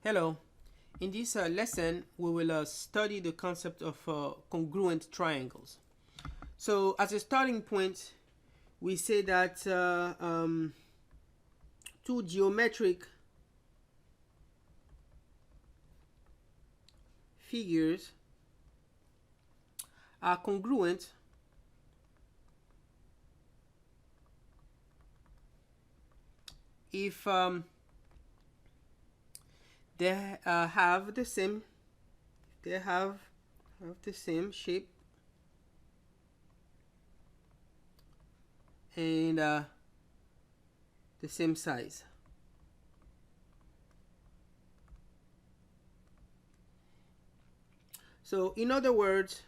Hello. In this lesson, we will study the concept of congruent triangles. So, as a starting point, we say that two geometric figures are congruent if they have the same shape and the same size. So in other words,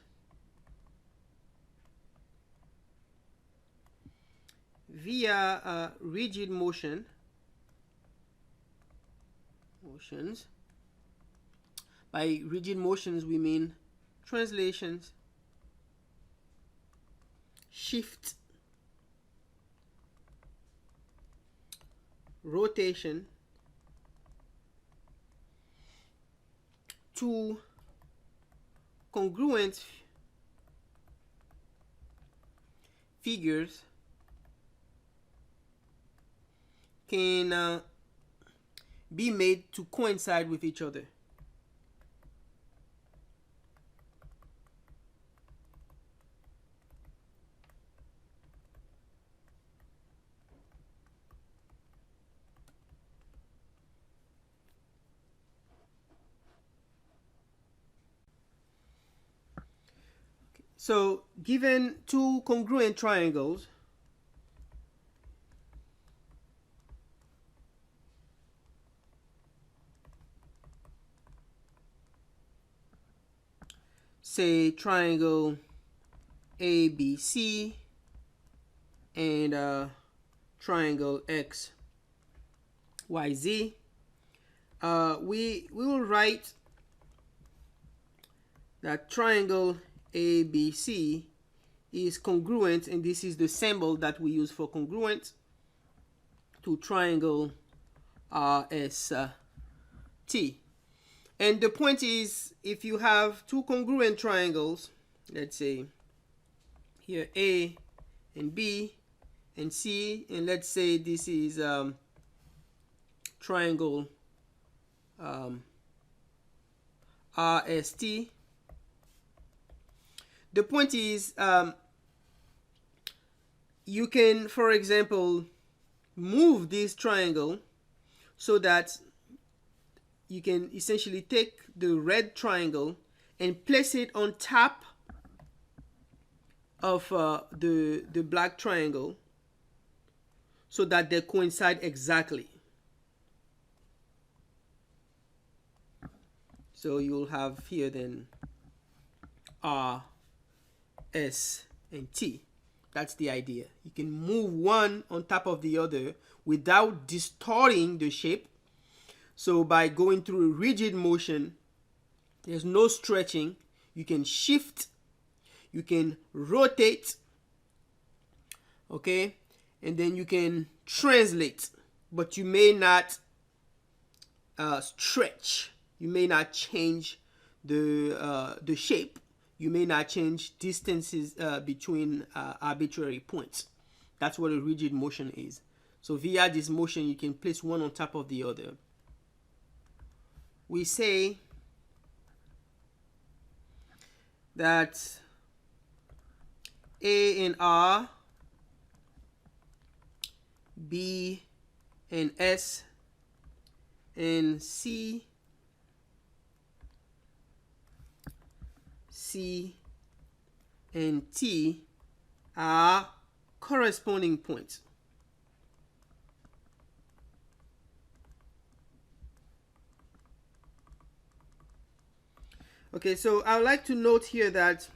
via rigid motions, by rigid motions we mean translations, shift, rotation, two congruent figures can be made to coincide with each other. So, given two congruent triangles, say triangle ABC and triangle XYZ, we will write that triangle ABC is congruent, and this is the symbol that we use for congruent, to triangle RST. And the point is, if you have two congruent triangles, let's say here A and B and C, and let's say this is triangle RST. The point is, you can, for example, move this triangle so that you can essentially take the red triangle and place it on top of the black triangle so that they coincide exactly. So you'll have here then R, S, and T. That's the idea. You can move one on top of the other without distorting the shape. So by going through a rigid motion, there's no stretching. You can shift, you can rotate, okay, and then you can translate, but you may not stretch. You may not change the shape. You may not change distances between arbitrary points. That's what a rigid motion is. So via this motion, you can place one on top of the other. We say that A and R, B and S, and C and T are corresponding points. Okay, so I would like to note here that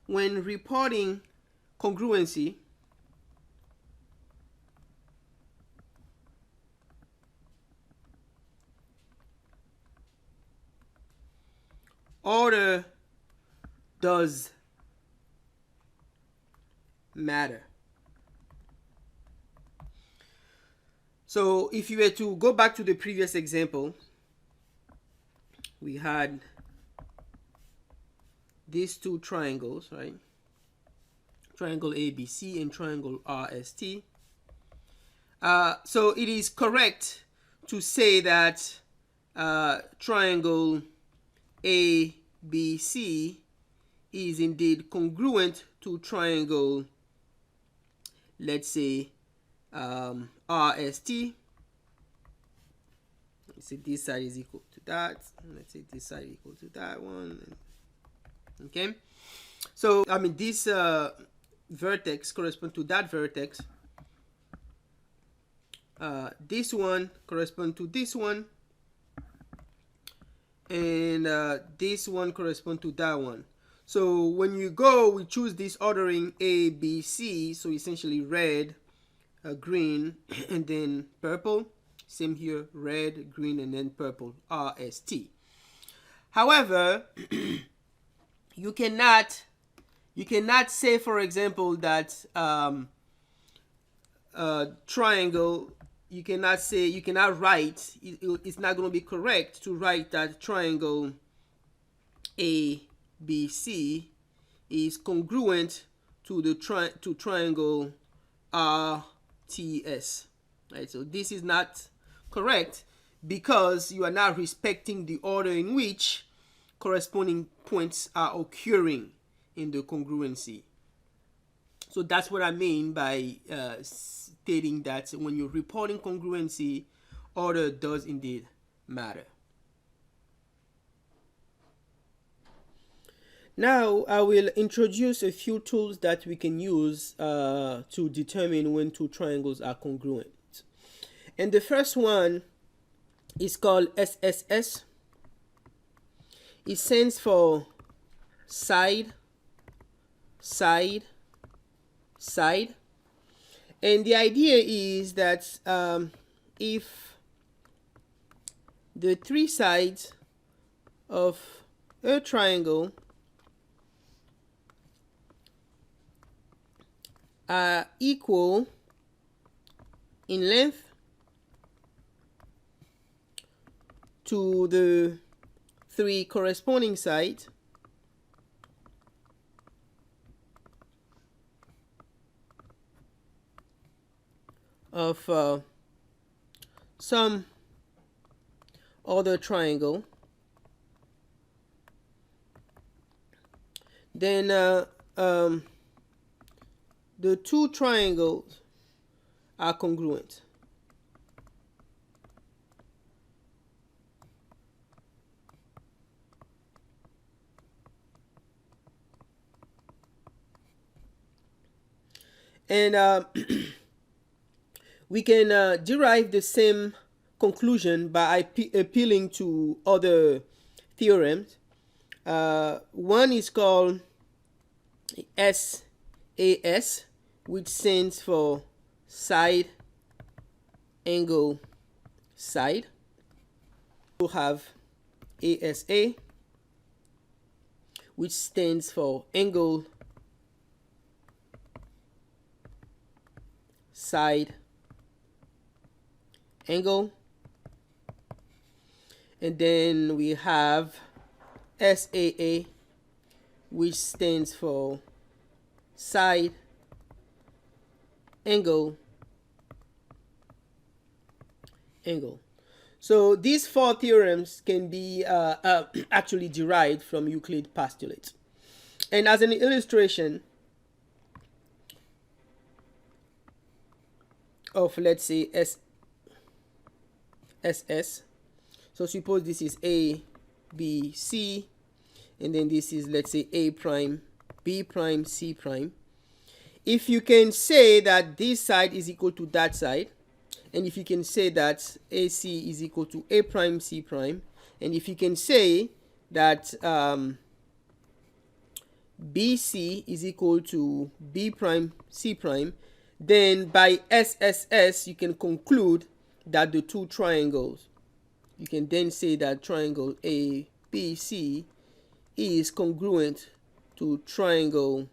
when reporting congruency, order does matter. So if you were to go back to the previous example, we had these two triangles, right? Triangle ABC and triangle RST. So it is correct to say that triangle ABC is indeed congruent to triangle, let's say, RST. Let's say this side is equal to that. Let's say this side equal to that one. Okay. So, I mean, this vertex corresponds to that vertex. This one corresponds to this one. And this one corresponds to that one. So when you go, we choose this ordering A, B, C. So essentially red, green, and then purple. Same here, red, green, and then purple, R, S, T. However, you cannot say, for example, that triangle, you cannot write, it's not going to be correct to write that triangle ABC is congruent to the triangle RTS, right? So this is not correct because you are not respecting the order in which corresponding points are occurring in the congruency. So that's what I mean by stating that when you're reporting congruency, order does indeed matter. Now I will introduce a few tools that we can use to determine when two triangles are congruent. And the first one is called SSS. It stands for side, side, side. And the idea is that if the three sides of a triangle are equal in length to the three corresponding sides, of some other triangle, then the two triangles are congruent. And we can derive the same conclusion by appealing to other theorems. One is called SAS, which stands for side, angle, side. We have ASA, which stands for angle, side, angle. And then we have SAA, which stands for side, angle, angle. So these four theorems can be actually derived from Euclid postulates. And as an illustration of, let's say, SS, so suppose this is A, B, C, and then this is, let's say, A prime, B prime, C prime. If you can say that this side is equal to that side, and if you can say that AC is equal to A prime, C prime, and if you can say that BC is equal to B prime, C prime, then by SSS you can conclude that the two triangles, you can then say that triangle ABC is congruent to triangle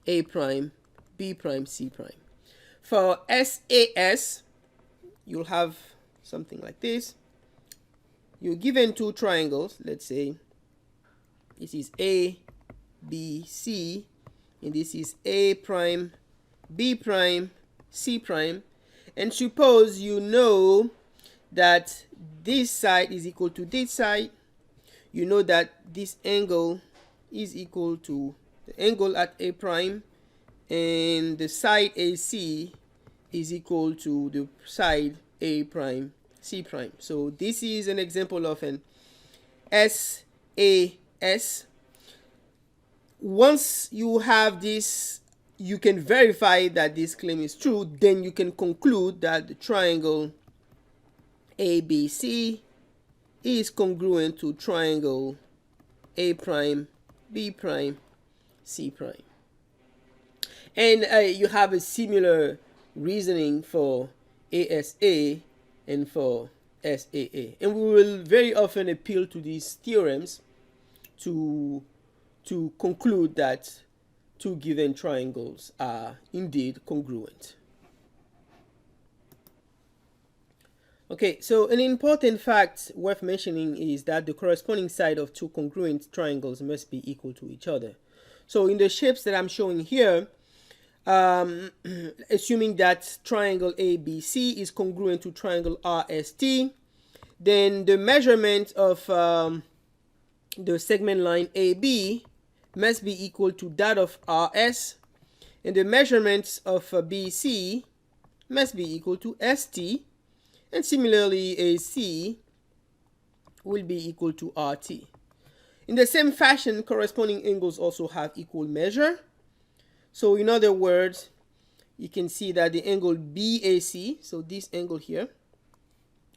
A prime, B prime, C prime. for SAS, you'll have something like this. You're given two triangles. Let's say this is A, B, C, and this is A prime, B prime, C prime. And suppose you know that this side is equal to this side. You know that this angle is equal to the angle at A prime, and the side AC is equal to the side A prime, C prime. So this is an example of an SAS. Once you have this, you can verify that this claim is true, then you can conclude that the triangle ABC is congruent to triangle A prime, B prime, C prime. And you have a similar reasoning for ASA and for SAA. And we will very often appeal to these theorems to conclude that two given triangles are indeed congruent. Okay, so an important fact worth mentioning is that the corresponding side of two congruent triangles must be equal to each other. So in the shapes that I'm showing here, assuming that triangle ABC is congruent to triangle RST, then the measurement of the segment line AB must be equal to that of RS, and the measurements of BC must be equal to ST, and similarly AC will be equal to RT. In the same fashion, corresponding angles also have equal measure. So in other words, you can see that the angle BAC, so this angle here,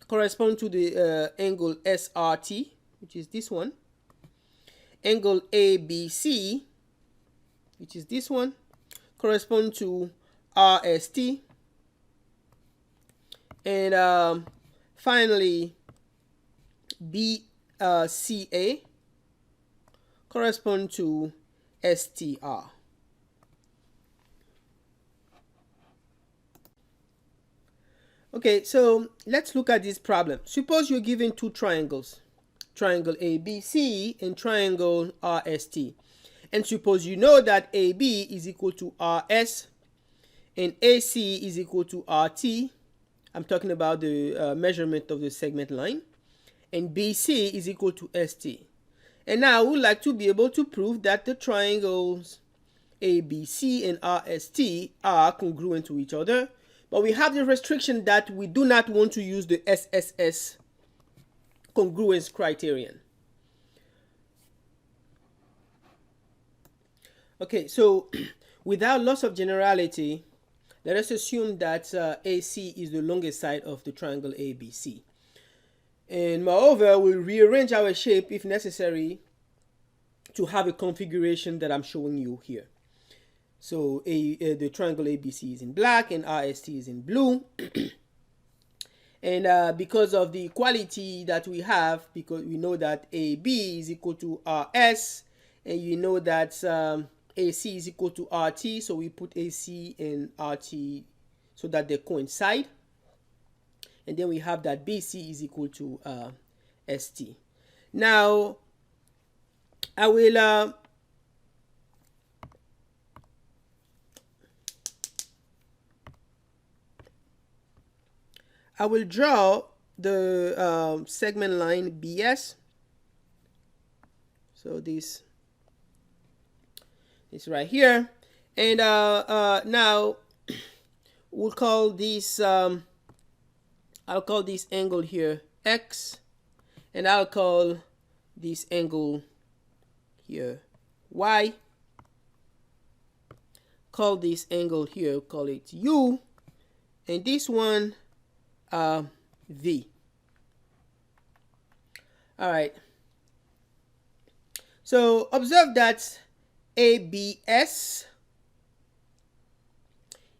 corresponds to the angle SRT, which is this one. Angle ABC, which is this one, corresponds to RST. And finally, BCA corresponds to STR. Okay, so let's look at this problem. Suppose you're given two triangles, triangle ABC and triangle RST. And suppose you know that AB is equal to RS and AC is equal to RT. I'm talking about the measurement of the segment line. And BC is equal to ST. And now I would like to be able to prove that the triangles ABC and RST are congruent to each other. But we have the restriction that we do not want to use the SSS congruence criterion. Okay, so without loss of generality, let us assume that AC is the longest side of the triangle ABC. And moreover, we'll rearrange our shape if necessary to have a configuration that I'm showing you here. So the triangle ABC is in black and RST is in blue. And because of the equality that we have, because we know that AB is equal to RS, and you know that AC is equal to RT, so we put AC and RT so that they coincide. And then we have that BC is equal to ST. Now, I will draw the segment line BS. So this is right here. And now we'll call this, I'll call this angle here X, and I'll call this angle here Y. Call this angle here, call it U, and this one V. All right. So observe that ABS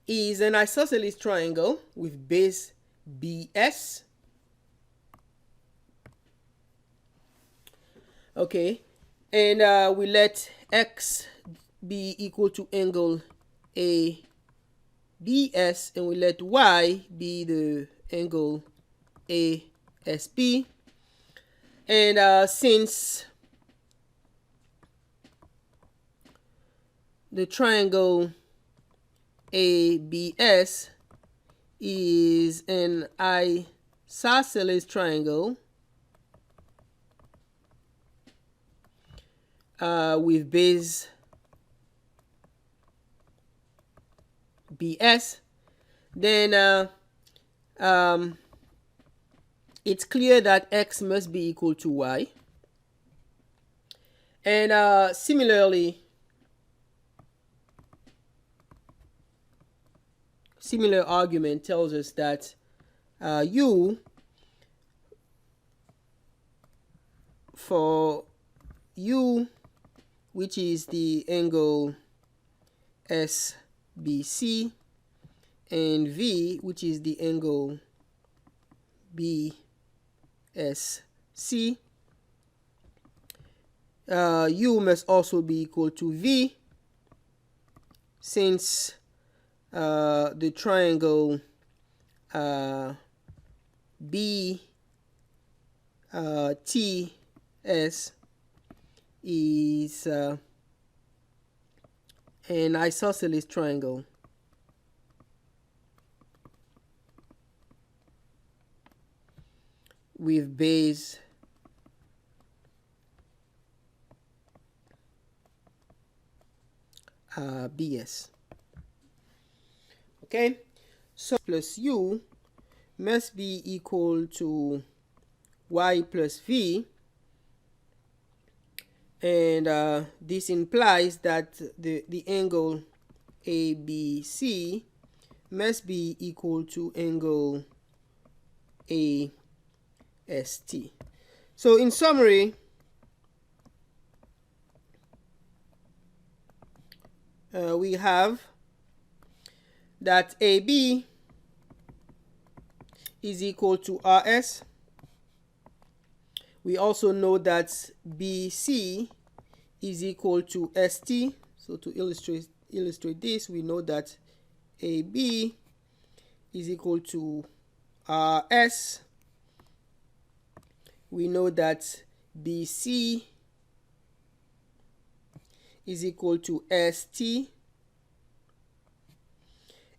is an isosceles triangle with base BS. Okay, and we let X be equal to angle AB, BS, and we let Y be the angle ASB. And since the triangle ABS is an isosceles triangle with base BS, then it's clear that X must be equal to Y. And similar argument tells us that U, for U, which is the angle SBC, and V, which is the angle BSC, U must also be equal to V, since the triangle BTS is an isosceles triangle with base BS. Okay, so plus U must be equal to Y plus V, and this implies that the angle ABC must be equal to angle AST. So in summary, we have that AB is equal to RS. We also know that BC is equal to ST. So to illustrate this, we know that AB is equal to RS. We know that BC is equal to ST.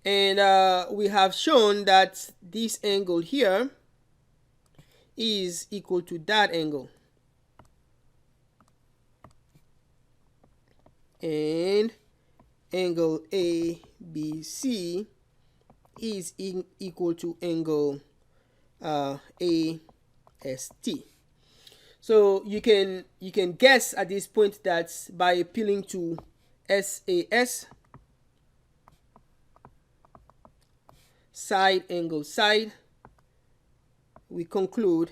And we have shown that this angle here is equal to that angle. And angle ABC is equal to angle AST. So you can guess at this point that by appealing to SAS, side angle side, we conclude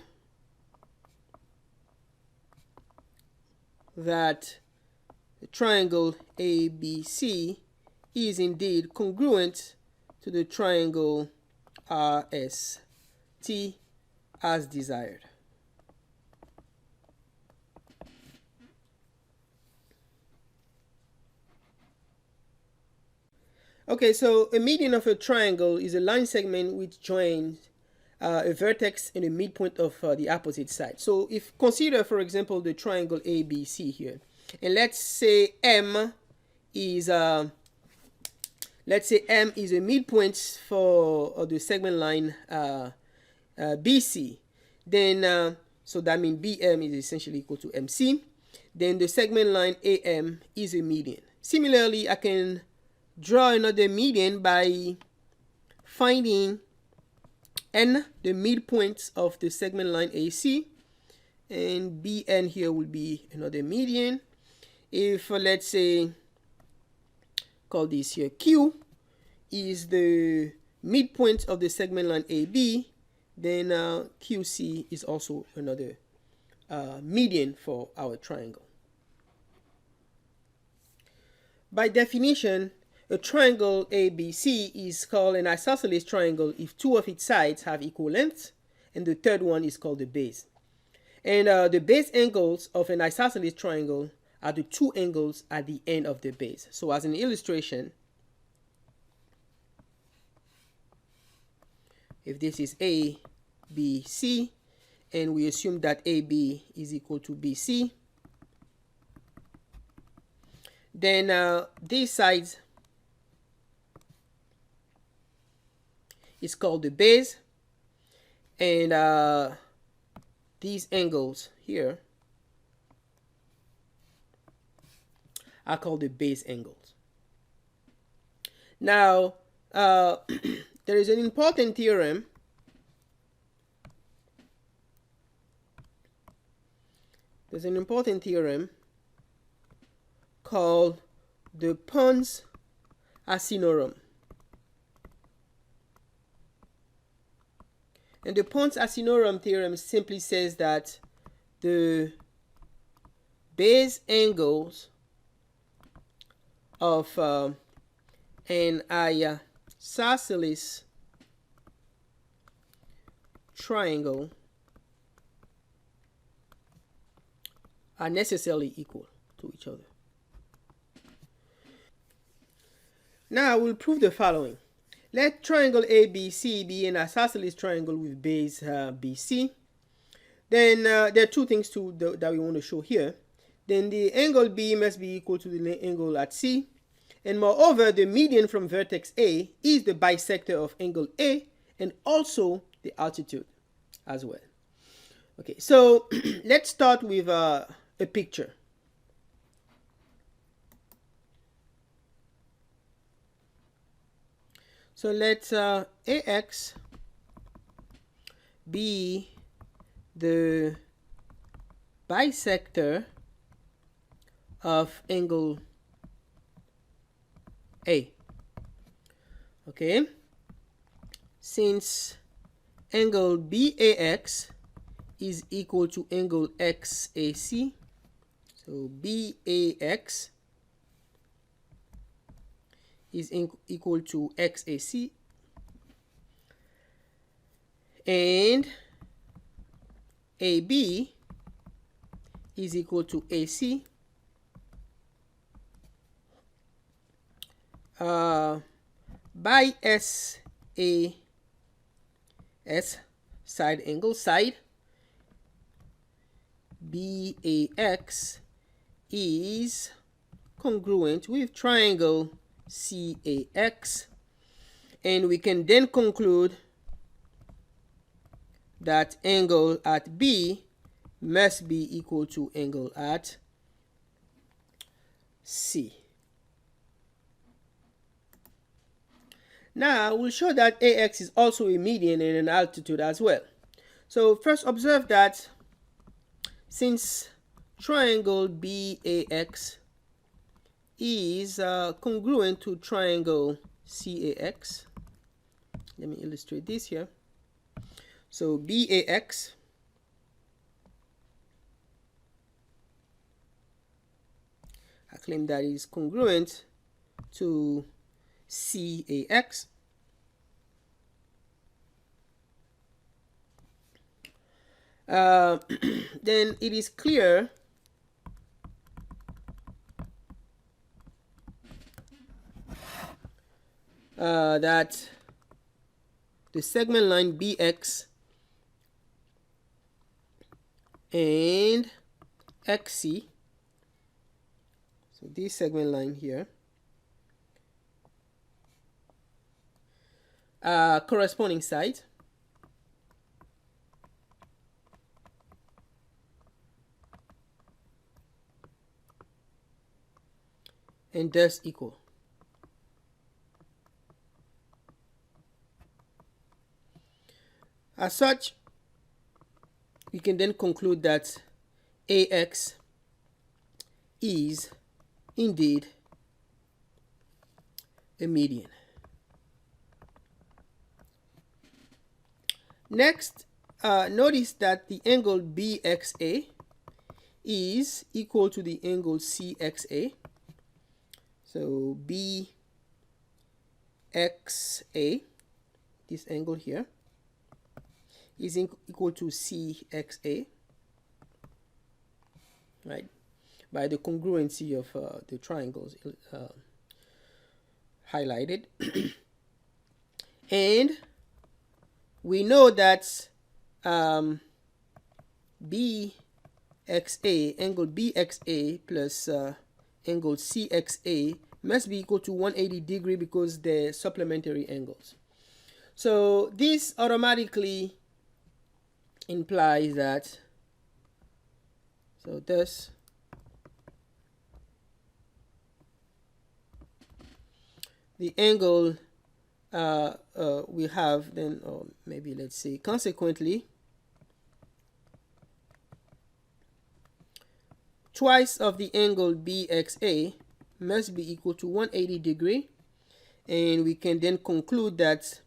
that the triangle ABC is indeed congruent to the triangle RST as desired. Okay, so a median of a triangle is a line segment which joins a vertex and a midpoint of the opposite side. So if consider, for example, the triangle ABC here, and let's say M is a midpoint for the segment line BC. Then so that means BM is essentially equal to MC. Then the segment line AM is a median. Similarly, I can draw another median by finding N, the midpoint of the segment line AC, and BN here will be another median. If let's say, call this here Q, is the midpoint of the segment line AB, then QC is also another median for our triangle. By definition, a triangle ABC is called an isosceles triangle if two of its sides have equal length, and the third one is called the base. And the base angles of an isosceles triangle are the two angles at the end of the base. So as an illustration, if this is A, B, C, and we assume that AB is equal to BC, then this side is called the base, and these angles here are called the base angles. Now, there is an important theorem called the Pons-Asinorum. And the Pons-Asinorum theorem simply says that the base angles of an isosceles triangle are necessarily equal to each other. Now we'll prove the following. Let triangle ABC be an isosceles triangle with base BC. Then there are two things that we want to show here. Then the angle B must be equal to the angle at C. And moreover, the median from vertex A is the bisector of angle A and also the altitude as well. Okay, so let's start with a picture. So let AX be the bisector of angle A. Okay, since angle BAX is equal to angle XAC, so BAX is equal to XAC, and AB is equal to AC. By SAS, side angle, side, BAX is congruent with triangle CAX, and we can then conclude that angle at B must be equal to angle at C. Now we'll show that AX is also a median and an altitude as well. So first observe that since triangle BAX is congruent to triangle CAX, let me illustrate this here. So BAX I claim that is congruent to CAX. Then it is clear that the segment line BX and XC, so this segment line here, corresponding sides, and thus equal. As such, we can then conclude that AX is indeed a median. Next, notice that the angle BXA is equal to the angle CXA. So BXA, this angle here, is equal to CXA, right, by the congruency of the triangles highlighted. And we know that BXA, angle BXA plus angle CXA must be equal to 180 degree because they're supplementary angles. So this automatically implies that, so thus the angle we have then, or maybe let's say consequently, twice of the angle BXA must be equal to 180 degree, and we can then conclude that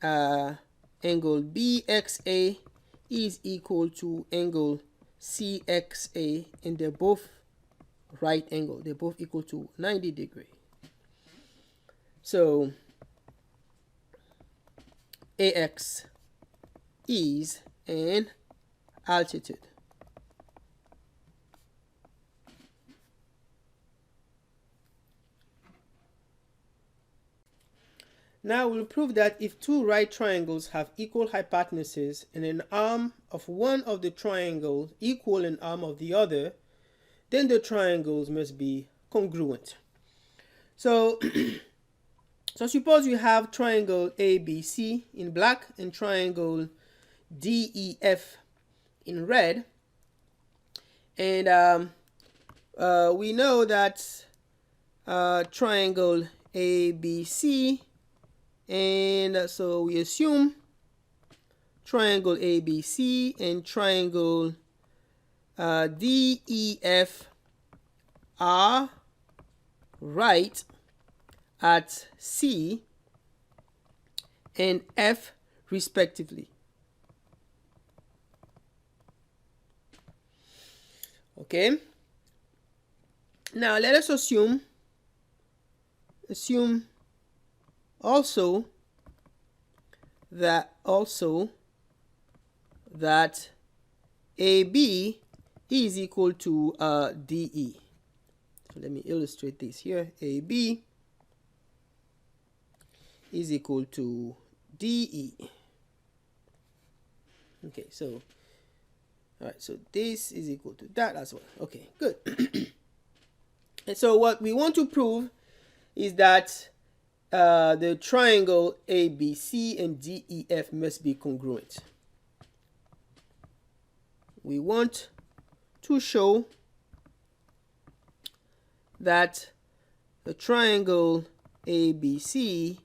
angle BXA is equal to angle CXA, and they're both right angle. They're both equal to 90 degree. So AX is an altitude. Now we'll prove that if two right triangles have equal hypotenuses and an arm of one of the triangles equal an arm of the other, then the triangles must be congruent. So, so suppose you have triangle ABC in black and triangle DEF in red, and we know that triangle ABC, and so we assume triangle ABC and triangle DEF are right at C and F respectively. Okay. Now let us assume also that AB is equal to DE. So let me illustrate this here. AB is equal to DE. Okay, so all right, so this is equal to that as well. Okay, good. And so what we want to prove is that the triangle ABC and DEF must be congruent. We want to show that the triangle ABC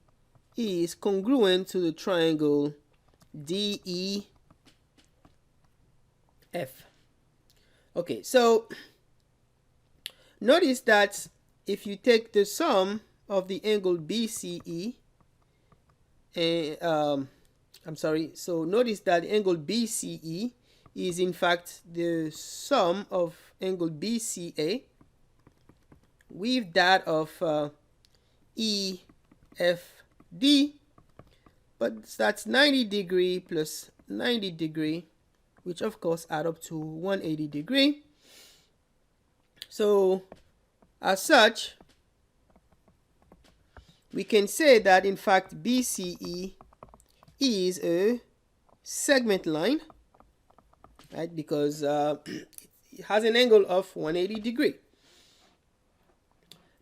is congruent to the triangle DEF. Okay, so notice that if you take the sum of the angle BCE, and so notice that the angle BCE is in fact the sum of angle BCA with that of EFD, but that's 90 degree plus 90 degree, which of course add up to 180 degree. So as such, we can say that in fact BCE is a segment line, right? Because it has an angle of 180 degree.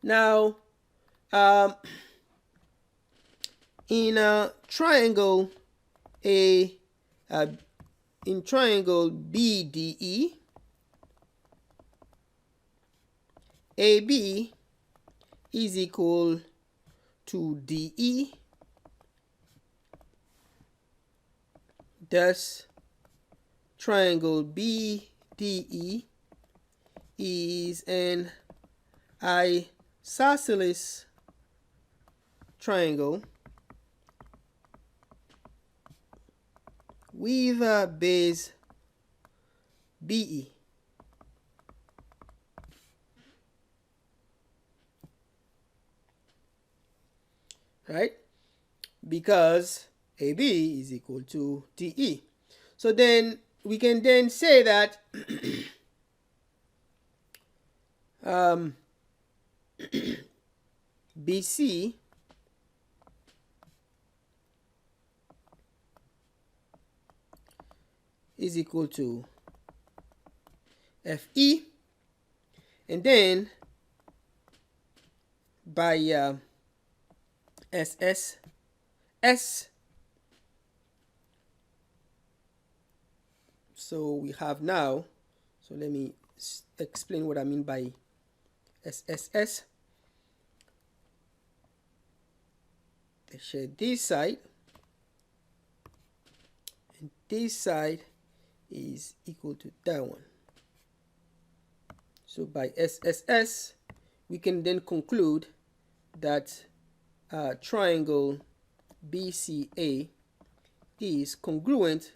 Now, in triangle BDE, AB is equal to DE. Thus, triangle BDE is an isosceles triangle with a base BE. Right? Because AB is equal to DE. So then we can then say that BC is equal to FE, and then by SSS. So we have now, so let me explain what I mean by SSS. They share this side, and this side is equal to that one. So by SSS, we can then conclude that triangle BCA is congruent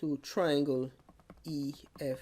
to triangle EFD.